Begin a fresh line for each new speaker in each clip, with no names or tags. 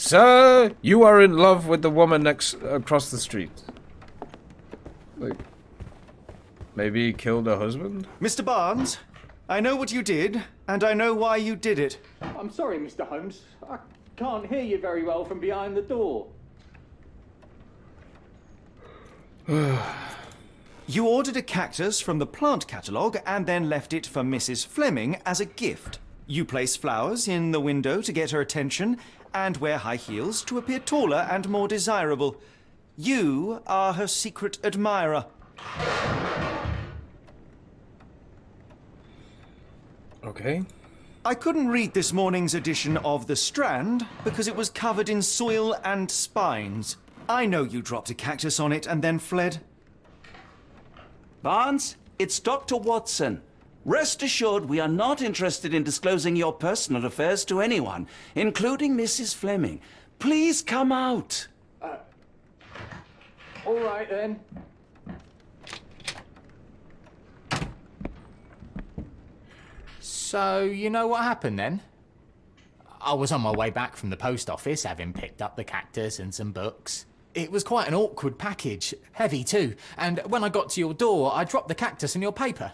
Sir, you are in love with the woman across the street. Like, maybe he killed her husband?
Mr. Barnes, I know what you did, and I know why you did it.
I'm sorry, Mr. Holmes. I can't hear you very well from behind the door.
You ordered a cactus from the plant catalogue and then left it for Mrs. Fleming as a gift. You place flowers in the window to get her attention and wear high heels to appear taller and more desirable. You are her secret admirer.
Okay.
I couldn't read this morning's edition of The Strand because it was covered in soil and spines. I know you dropped a cactus on it and then fled.
Barnes, it's Dr. Watson. Rest assured we are not interested in disclosing your personal affairs to anyone, including Mrs. Fleming. Please come out.
All right, then.
So, you know what happened then? I was on my way back from the post office, having picked up the cactus and some books. It was quite an awkward package, heavy too, and when I got to your door, I dropped the cactus in your paper.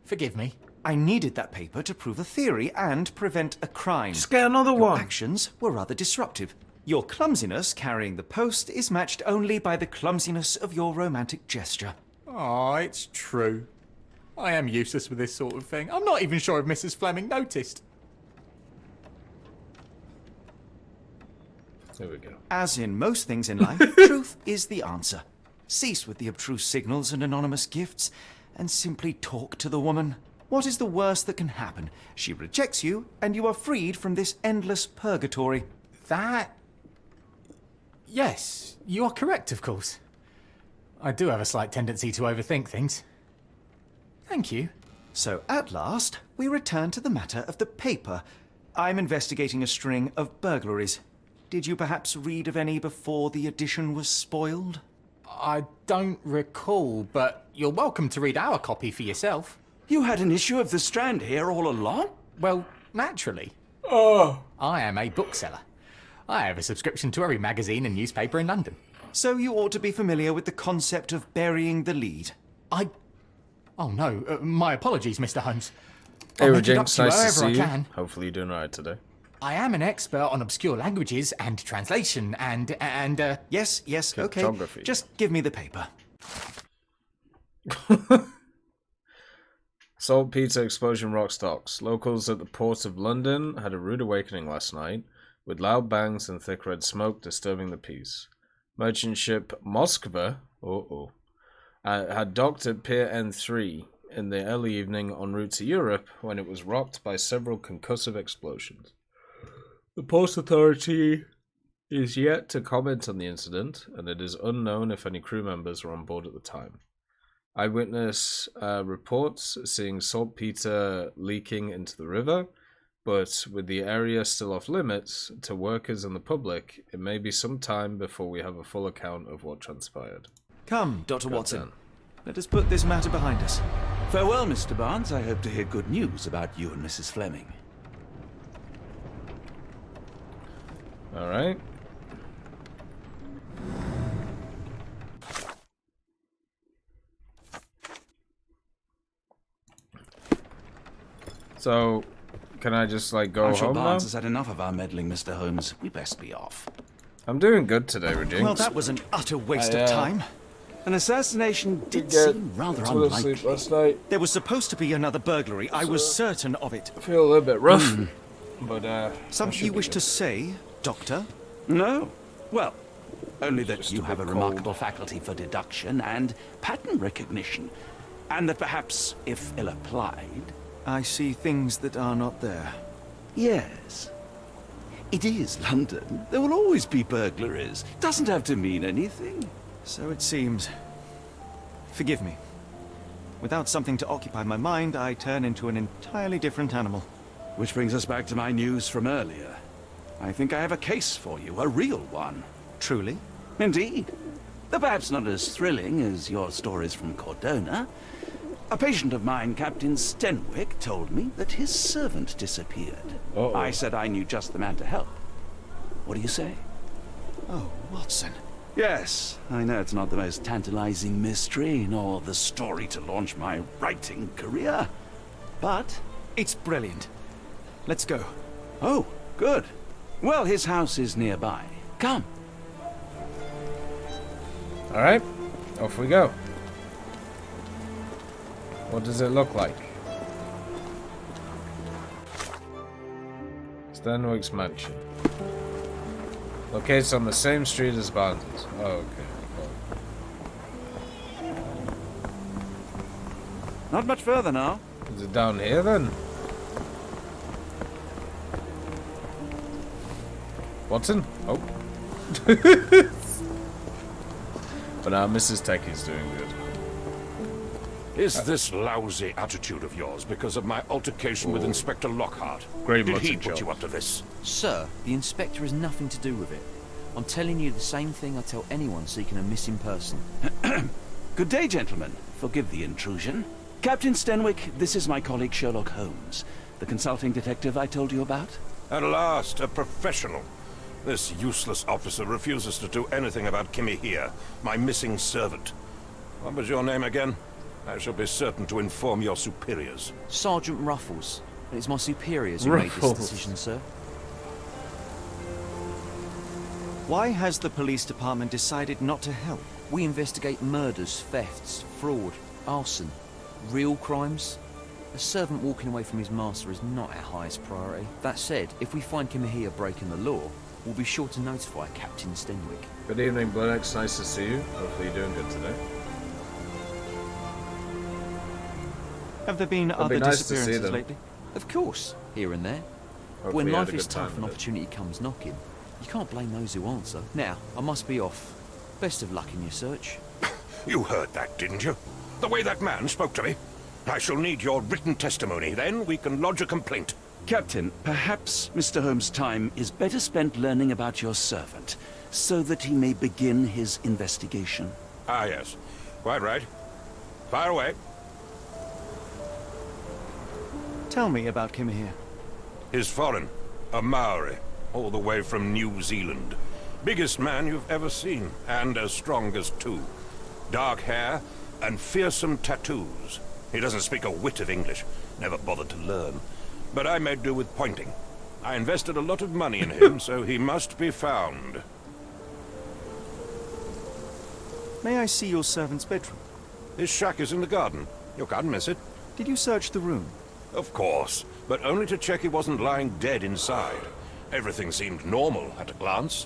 Forgive me.
I needed that paper to prove a theory and prevent a crime.
Just get another
Your
one.
actions were rather disruptive. Your clumsiness carrying the post is matched only by the clumsiness of your romantic gesture.
Oh, it's true. I am useless with this sort of thing. I'm not even sure if Mrs. Fleming noticed.
There we go.
As in most things in life, truth is the answer. Cease with the abstruse signals and anonymous gifts, and simply talk to the woman. What is the worst that can happen? She rejects you, and you are freed from this endless purgatory.
That... Yes, you are correct, of course. I do have a slight tendency to overthink things. Thank you.
So at last, we return to the matter of the paper. I'm investigating a string of burglaries. Did you perhaps read of any before the edition was spoiled?
I don't recall, but you're welcome to read our copy for yourself.
You had an issue of The Strand here all along?
Well, naturally.
Oh.
I am a bookseller. I have a subscription to every magazine and newspaper in London.
So you ought to be familiar with the concept of burying the lead.
Oh no, my apologies, Mr. Holmes.
Hey,
I'll make it up
Jinx,
to you
nice to
however
see
I
you.
can.
Hopefully you're doing alright today.
I am an expert on obscure languages and translation and
Yes, okay.
Cryptography.
Just give me the paper.
Saltpeter explosion rock stocks. Locals at the port of London had a rude awakening last night, with loud bangs and thick red smoke disturbing the peace. Merchant ship Moskva had docked at Pier N3 in the early evening en route to Europe when it was rocked by several concussive explosions. The Port Authority is yet to comment on the incident, and it is unknown if any crew members were on board at the time. Eyewitness reports seeing saltpeter leaking into the river, but with the area still off limits to workers and the public, it may be some time before we have a full account of what transpired.
Come, Dr.
Got
Watson.
done.
Let us put this matter behind us.
Farewell, Mr. Barnes. I hope to hear good news about you and Mrs. Fleming.
Alright. So, can I just, like, go
I'm sure
home now?
Barnes has had enough of our meddling, Mr. Holmes. We best be off.
I'm doing good today, Jinx.
Well, that was an utter waste of time.
An assassination did
Get
seem rather
to
unlikely.
sleep last night.
There was supposed to be another burglary. I was certain of it.
I feel a little bit rough, but I
Something
should
you
be
wish
good.
to say, Doctor?
No? Well, only that
Just
you
a
have a
bit
remarkable faculty for deduction and pattern recognition. And that perhaps, if ill applied...
I see things that are not there.
Yes. It is London. There will always be burglaries. Doesn't have to mean anything.
So it seems. Forgive me. Without something to occupy my mind, I turn into an entirely different animal.
Which brings us back to my news from earlier. I think I have a case for you, a real one.
Truly?
Indeed. Though perhaps not as thrilling as your stories from Cordona. A patient of mine, Captain Stenwick, told me that his servant disappeared.
Uh-oh.
I said I knew just the man to help. What do you say?
Oh, Watson.
Yes, I know it's not the most tantalizing mystery, nor the story to launch my writing career. But...
It's brilliant. Let's go.
Oh, good. Well, his house is nearby. Come.
Alright, off we go. What does it look like? Stenwick's mansion. Located on the same street as Barnes's. Oh, okay. Cool.
Not much further now.
Is it down here then? Watson? Oh. But now Mrs. Techie's doing good.
Is this lousy attitude of yours because of my altercation with Inspector Lockhart?
Great
Did he
mutton
put
chop.
you up to this?
Sir, the inspector has nothing to do with it. I'm telling you the same thing I tell anyone seeking a missing person.
Good day, gentlemen. Forgive the intrusion. Captain Stenwick, this is my colleague Sherlock Holmes, the consulting detective I told you about.
At last, a professional. This useless officer refuses to do anything about Kimihia, my missing servant. What was your name again? I shall be certain to inform your superiors.
Sergeant Ruffles. And it's my superiors who made
Ruffles.
this decision, sir.
Why has the police department decided not to help?
We investigate murders, thefts, fraud, arson. Real crimes. A servant walking away from his master is not our highest priority. That said, if we find Kimihia breaking the law, we'll be sure to notify Captain Stenwick.
Good evening, Bloodex. Nice to see you. Hopefully you're doing good today.
Have there been
It'd
other
be nice to see
disappearances
them.
lately?
Of course, here and there.
Hopefully
When
you had
life
a
is
good time
tough and
with it.
opportunity comes knocking, you can't blame those who answer. Now, I must be off. Best of luck in your search.
You heard that, didn't you? The way that man spoke to me. I shall need your written testimony. Then we can lodge a complaint.
Captain, perhaps Mr. Holmes' time is better spent learning about your servant, so that he may begin his investigation.
Ah, yes. Quite right. Fire away.
Tell me about Kimihia.
He's foreign. A Maori. All the way from New Zealand. Biggest man you've ever seen. And as strong as two. Dark hair and fearsome tattoos. He doesn't speak a whit of English. Never bothered to learn. But I made do with pointing. I invested a lot of money in him, so he must be found.
May I see your servant's bedroom?
His shack is in the garden. You can't miss it.
Did you search the room?
Of course, but only to check he wasn't lying dead inside. Everything seemed normal at a glance.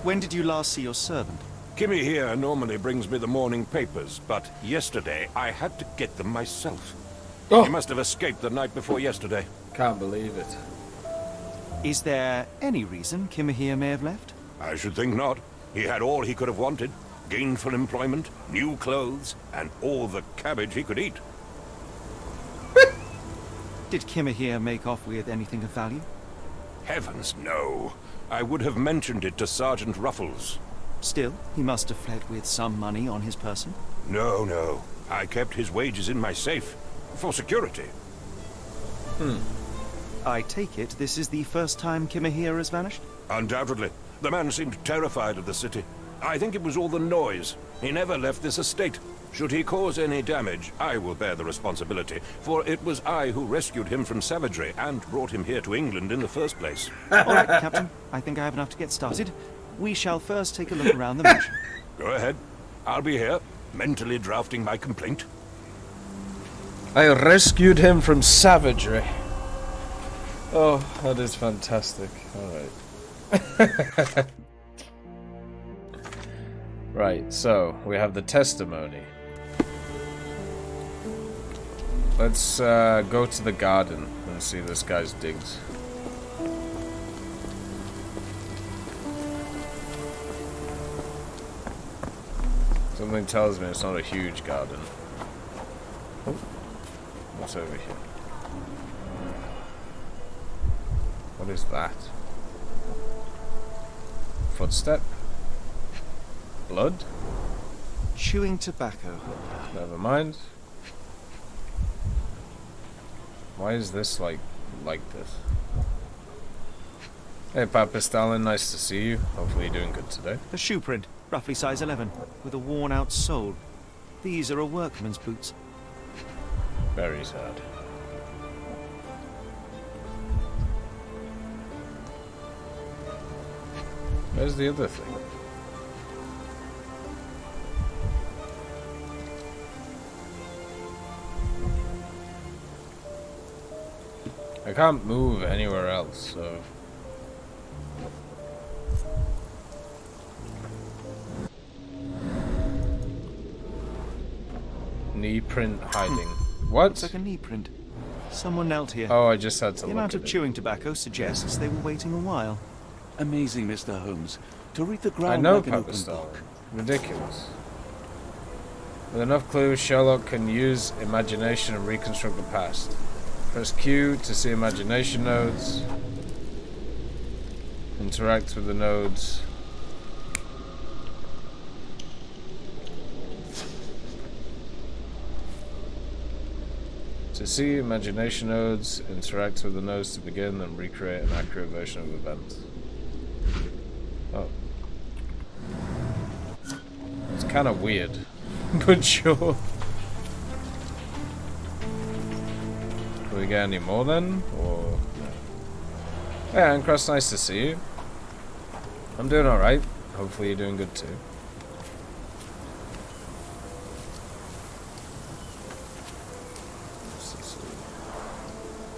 When did you last see your servant?
Kimmy here normally brings me the morning papers, but yesterday I had to get them myself.
Oh.
He must have escaped the night before yesterday.
Can't believe it.
Is there any reason Kimihia may have left?
I should think not. He had all he could have wanted. Gainful employment, new clothes, and all the cabbage he could eat.
Did Kimihia make off with anything of value?
Heavens, no. I would have mentioned it to Sergeant Ruffles.
Still, he must have fled with some money on his person.
No, no. I kept his wages in my safe. For security.
I take it this is the first time Kimihia has vanished?
Undoubtedly. The man seemed terrified of the city. I think it was all the noise. He never left this estate. Should he cause any damage, I will bear the responsibility, for it was I who rescued him from savagery and brought him here to England in the first place.
All right, Captain. I think I have enough to get started. We shall first take a look around the mansion.
Go ahead. I'll be here, mentally drafting my complaint.
I rescued him from savagery. Oh, that is fantastic. Alright. Right, so we have the testimony. Let's go to the garden and see this guy's digs. Something tells me it's not a huge garden. Oh, what's over here? What is that? Footstep? Blood?
Chewing tobacco.
Never mind. Why is this like this? Hey, Papa Stalin, nice to see you. Hopefully you're doing good today.
A shoe print, roughly size 11, with a worn-out sole. These are a workman's boots.
Very sad. Where's the other thing? I can't move anywhere else, so... Knee print hiding. What?
Looks like a knee print. Someone knelt here.
Oh, I just had to
The
look
amount
at
of
it.
chewing tobacco suggests they were waiting a while.
Amazing, Mr. Holmes. To read the
I
ground
know
like an
Papa
open
Stalin.
book.
Ridiculous. With enough clues, Sherlock can use imagination and reconstruct the past. Press Q to see imagination nodes. Interact with the nodes. To see imagination nodes, interact with the nodes to begin and recreate an accurate version of events. Oh. It's kind of weird, but sure. Can we get any more then? Or no? Yeah, Ancross, nice to see you. I'm doing alright. Hopefully you're doing good too.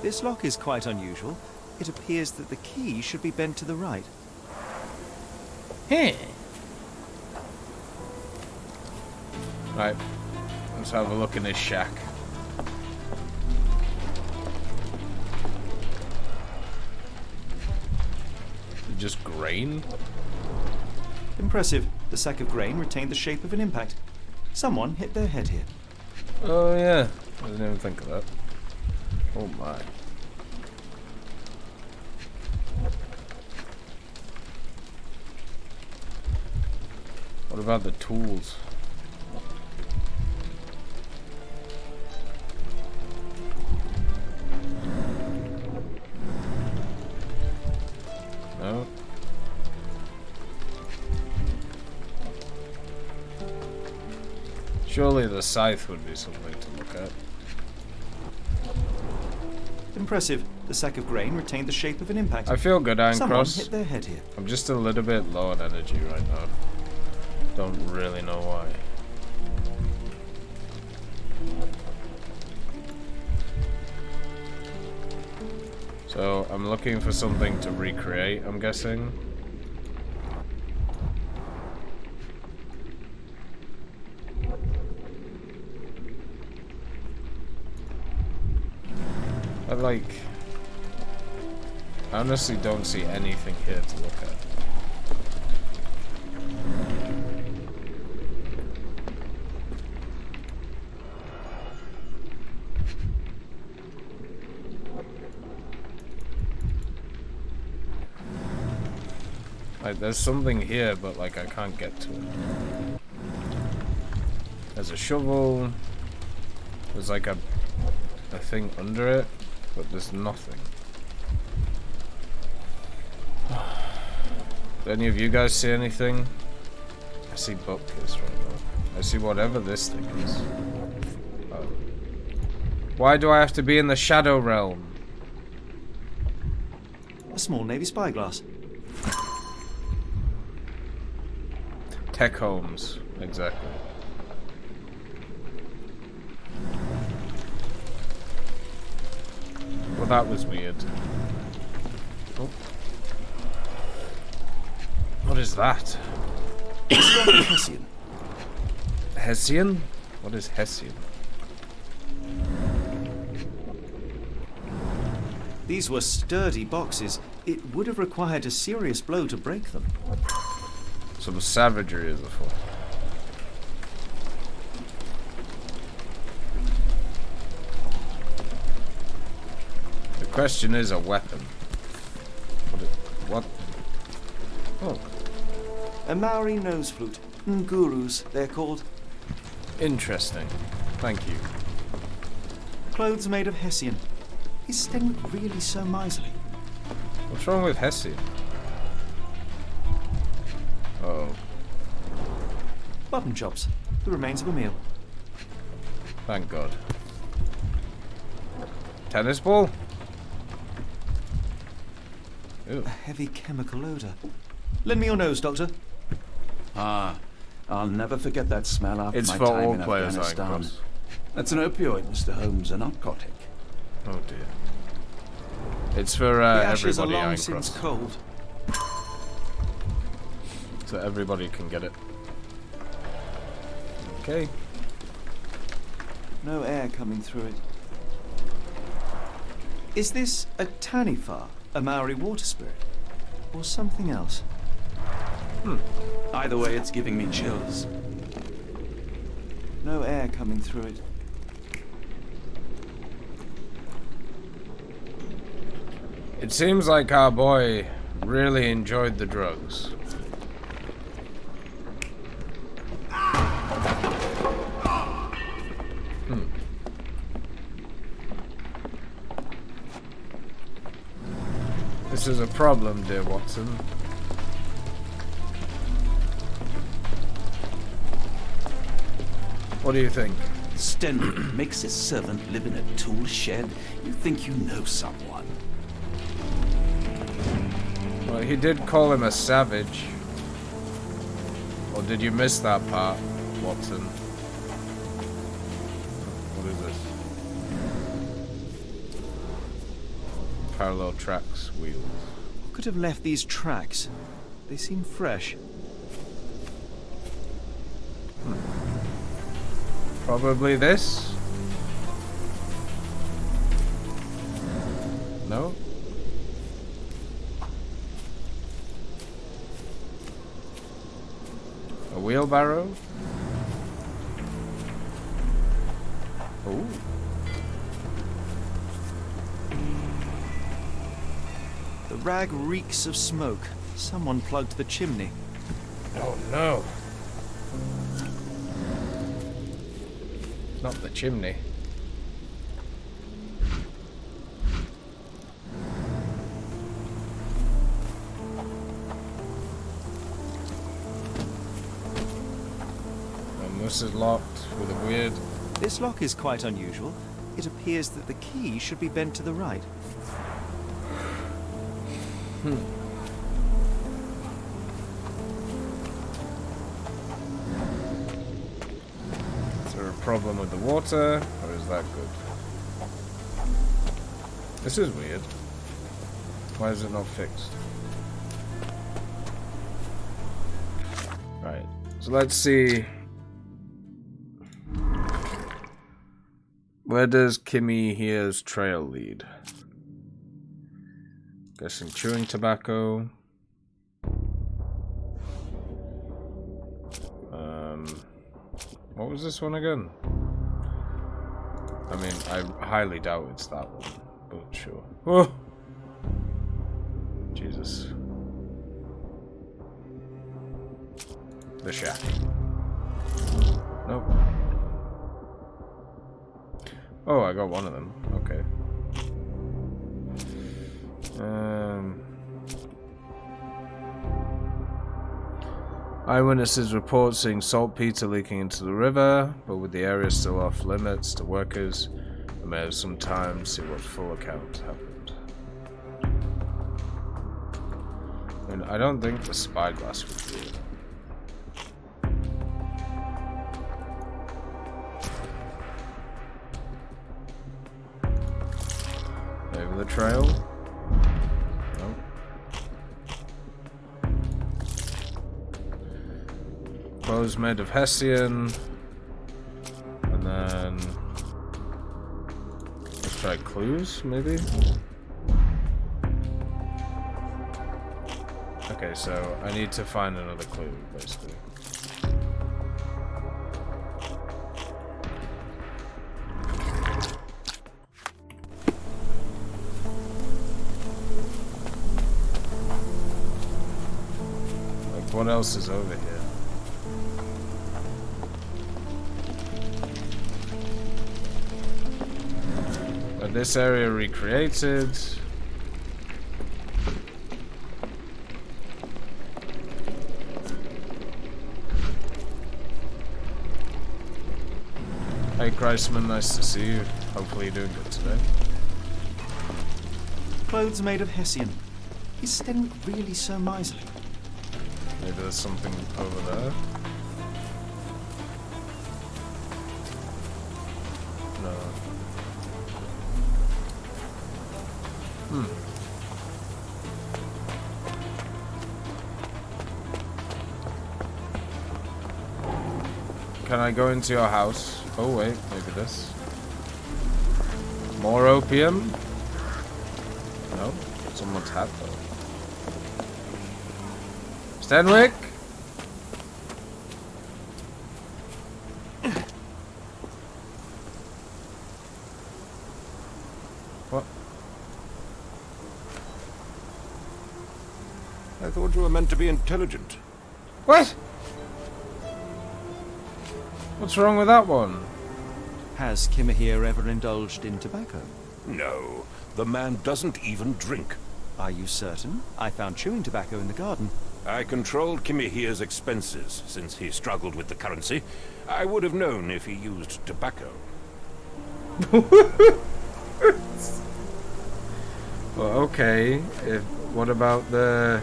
This lock is quite unusual. It appears that the key should be bent to the right.
Here.
Right. Let's have a look in this shack. Just grain?
Impressive. The sack of grain retained the shape of an impact. Someone hit their head here.
Oh yeah. I didn't even think of that. Oh my. What about the tools? No. Surely the scythe would be something to look at.
Impressive. The sack of grain retained the shape of an impact.
I feel good, Iron
Someone
Cross.
hit their head here.
I'm just a little bit low on energy right now. Don't really know why. So, I'm looking for something to recreate, I'm guessing. But like... I honestly don't see anything here to look at. Like, there's something here, but like I can't get to it. There's a shovel. There's like a thing under it, but there's nothing. Do any of you guys see anything? I see bookcase right now. I see whatever this thing is. Oh. Why do I have to be in the Shadow Realm?
A small navy spyglass.
Tech Holmes, exactly. Well, that was weird. Oh. What is that?
Hessian.
Hessian? What is Hessian?
These were sturdy boxes. It would have required a serious blow to break them.
Some savagery is afoot. The question is a weapon. What? Oh,
A Maori nose flute. Ngurus, they're called.
interesting. Thank you.
Clothes made of Hessian. Is Stenwick really so miserly?
What's wrong with Hessian? Uh-oh.
Mutton chops. The remains of a meal.
Thank God. Tennis ball? Ew.
A heavy chemical odour. Lend me your nose, Doctor.
Ah, I'll never forget that smell after
It's
my
for
time
all
in
players, I
Afghanistan.
guess.
That's an opioid, Mr. Holmes, a narcotic.
Oh dear. It's for
The ashes are
everybody,
long
I
since
cross.
cold.
So everybody can get it. Okay.
No air coming through it. Is this a Tanifar, a Maori water spirit? Or something else?
Either way, it's giving me chills.
No air coming through it.
It seems like our boy really enjoyed the drugs. This is a problem, dear Watson. What do you think?
Stenwick makes his servant live in a tool shed. You think you know someone.
Well, he did call him a savage. Or did you miss that part, Watson? What is this? Parallel tracks, wheels.
What could have left these tracks? They seem fresh.
Probably this? No? A wheelbarrow? Ooh.
The rag reeks of smoke. Someone plugged the chimney.
Oh no. Not the chimney. And this is locked with a weird...
This lock is quite unusual. It appears that the key should be bent to the right.
Is there a problem with the water, or is that good? This is weird. Why is it not fixed? Right, so let's see. Where does Kimihia's trail lead? Guessing chewing tobacco. What was this one again? I mean, I highly doubt it's that one, but sure. Oh! Jesus. The shack. Nope. Oh, I got one of them. Okay. Eyewitnesses report seeing saltpeter leaking into the river, but with the area still off limits to workers, it may have some time to see what full account happened. I mean, I don't think the spyglass would do it. Over the trail? Nope. Clothes made of Hessian. And then... let's try clues, maybe? Okay, so I need to find another clue, basically. What else is over here? But this area recreated. Hey Christman, nice to see you. Hopefully you're doing good today.
Clothes made of Hessian. Is Stenwick really so miserly?
Maybe there's something over there. No. Can I go into your house? Oh wait, maybe this. More opium? No? Someone's hat though. Stenwick? What?
I thought you were meant to be intelligent.
What? What's wrong with that one?
Has Kimihia ever indulged in tobacco?
No, the man doesn't even drink.
Are you certain? I found chewing tobacco in the garden.
I controlled Kimihia's expenses since he struggled with the currency. I would have known if he used tobacco.
Well, okay. What about the...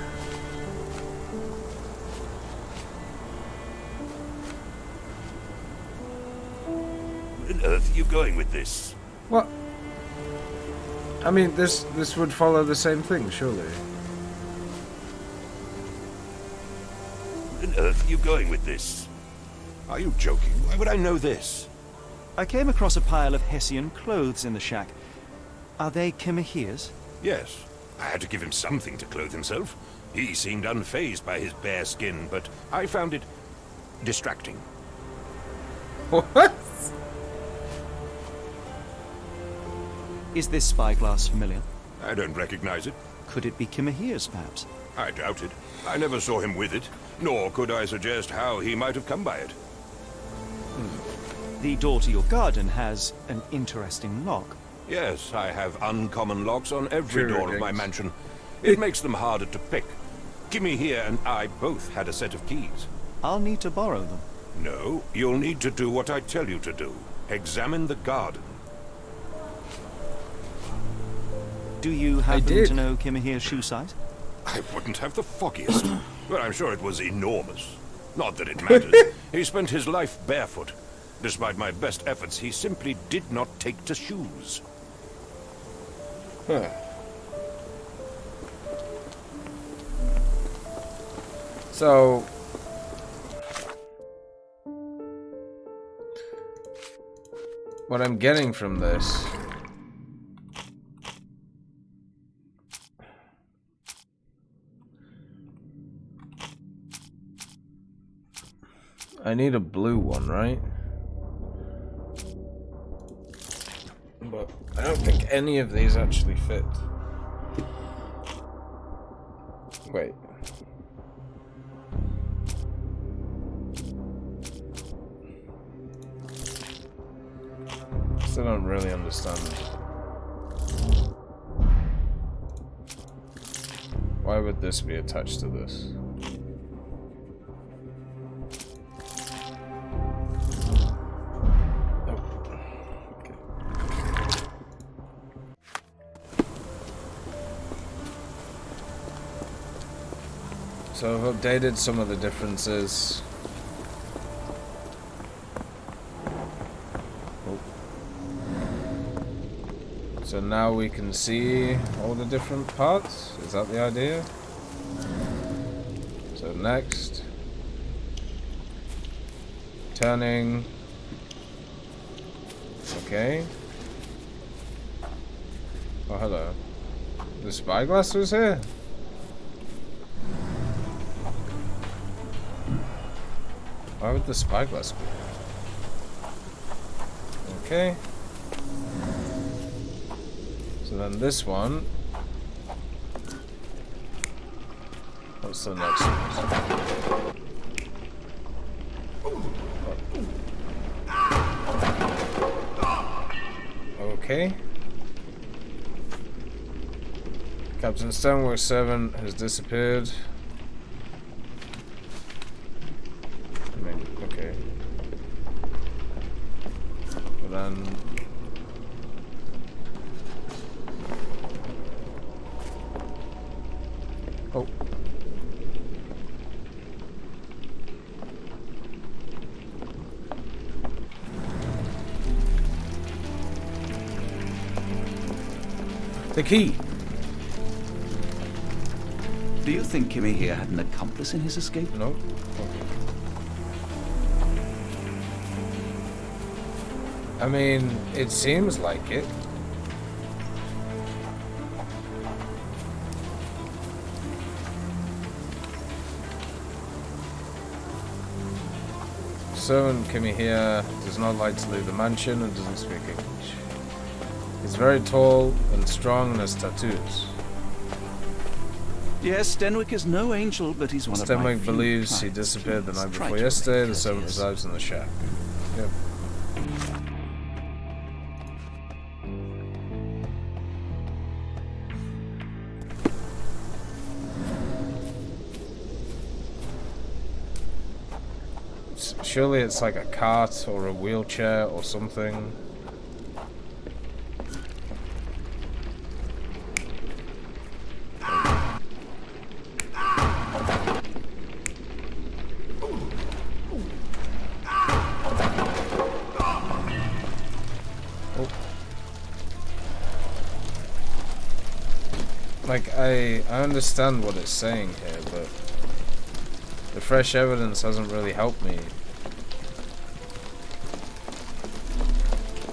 Where on earth are you going with this?
What? I mean, this would follow the same thing, surely.
Where on earth are you going with this? Are you joking? Why would I know this?
I came across a pile of Hessian clothes in the shack. Are they Kimihia's?
Yes. I had to give him something to clothe himself. He seemed unfazed by his bare skin, but I found it distracting.
What?
Is this spyglass familiar?
I don't recognize it.
Could it be Kimihia's, perhaps?
I doubt it. I never saw him with it, nor could I suggest how he might have come by it.
The door to your garden has an interesting lock.
Yes, I have uncommon locks on every door of my
Ridiculous.
mansion. It makes them harder to pick. Kimihia and I both had a set of keys.
I'll need to borrow them.
No, you'll need to do what I tell you to do. Examine the garden.
Do you happen
did.
to know Kimihia's shoe size?
I wouldn't have the foggiest. But I'm sure it was enormous. Not that it matters. He spent his life barefoot. Despite my best efforts, he simply did not take to shoes.
Huh. So... what I'm getting from this... I need a blue one, right? But I don't think any of these actually fit. Wait. Still don't really understand. Why would this be attached to this? So I've updated some of the differences. Oh. So now we can see all the different parts. Is that the idea? So next. Turning. Okay. Oh, hello. The spyglass was here? Why would the spyglass be? Okay. So then this one. What's the next one? Okay. Captain Stenwick's servant has disappeared. Oh. The key!
Do you think Kimihia had an accomplice in his escape?
No. I mean, it seems like it. Servant Kimihia does not like to leave the mansion and doesn't speak English. He's very tall and strong and has tattoos.
Yes, Stenwick is no angel, but he's one of my
Stenwick
few
believes he
clients.
disappeared the
Please
night
try
before
to
yesterday.
remain
The servant
courteous.
resides in the shack. Yep. Surely it's like a cart or a wheelchair or something. Like, I understand what it's saying here, but the fresh evidence hasn't really helped me.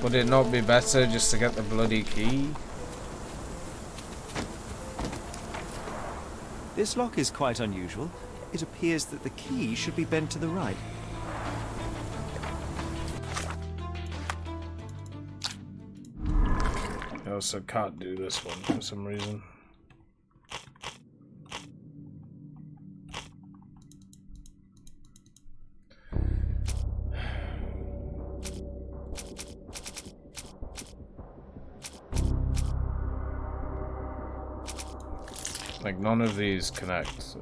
Would it not be better just to get the bloody key?
This lock is quite unusual. It appears that the key should be bent to the right.
I also can't do this one for some reason. Like, none of these connect, so.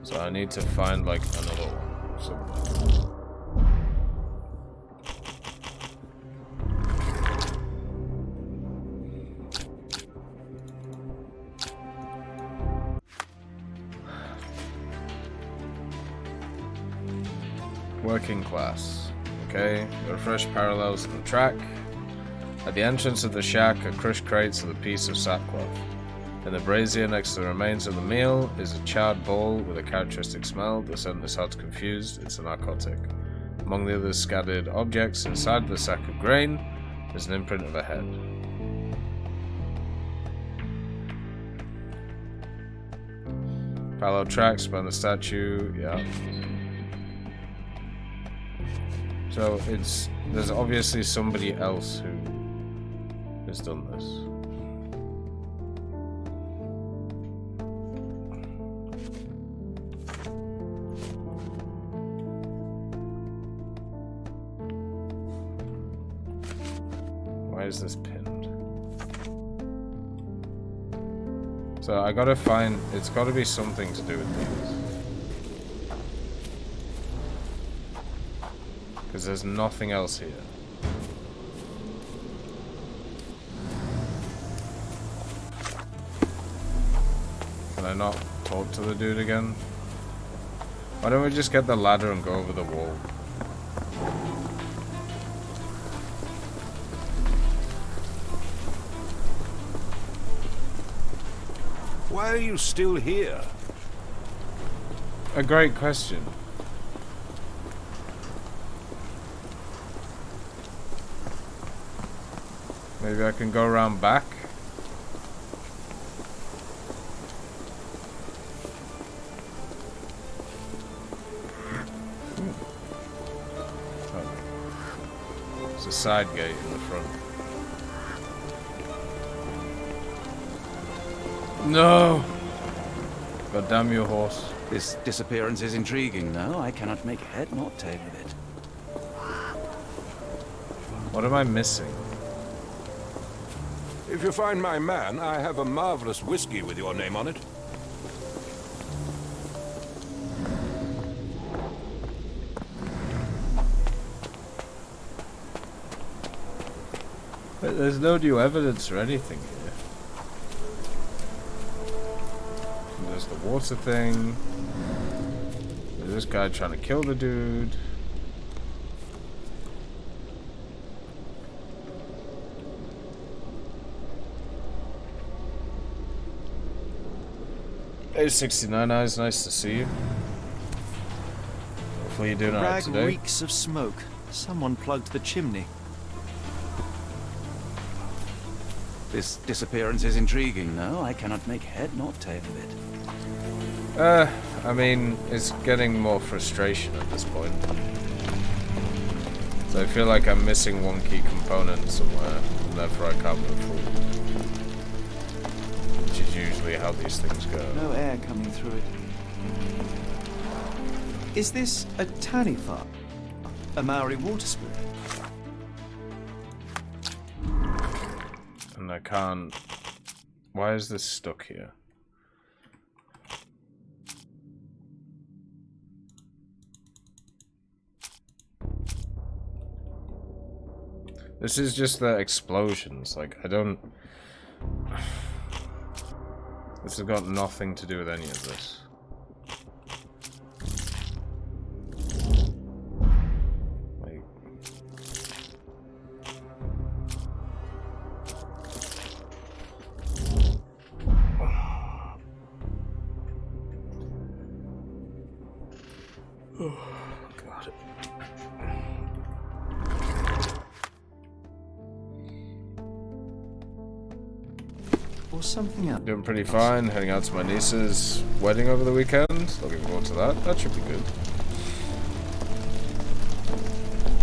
So I need to find, like, another one somewhere. Working class. Okay, there are fresh parallels in the track. At the entrance of the shack are crushed crates with a piece of sackcloth. In the brazier next to the remains of the meal is a charred bowl with a characteristic smell. The scent is hard confused. It's a narcotic. Among the other scattered objects inside the sack of grain is an imprint of a head. Parallel tracks span the statue. Yeah. So there's obviously somebody else who has done this. Why is this pinned? So I gotta find, it's gotta be something to do with these. Because there's nothing else here. Can I not talk to the dude again? Why don't we just get the ladder and go over the wall?
Why are you still here?
A great question. Maybe I can go around back? Oh. It's a side gate in the front. No! God damn you, horse.
This disappearance is intriguing, though. I cannot make head nor tail of it.
What am I missing?
If you find my man, I have a marvelous whiskey with your name on it.
But there's no new evidence or anything here. And there's the water thing. There's this guy trying to kill the dude. Hey, 69 Eyes, nice to see you. Hopefully you're doing alright today.
Rag reeks of smoke. Someone plugged the chimney.
This disappearance is intriguing, no? I cannot make head nor tail of it.
I mean, it's getting more frustration at this point. So I feel like I'm missing one key component somewhere, and therefore I can't move forward. Which is usually how these things go.
No air coming through it. Is this a taniwha? A Maori water spoon?
And I can't... Why is this stuck here? This is just the explosions, like, I don't... This has got nothing to do with any of this. Like... Oh, God.
Or something else?
Doing pretty fine, heading out to my niece's wedding over the weekend. Looking forward to that. That should be good.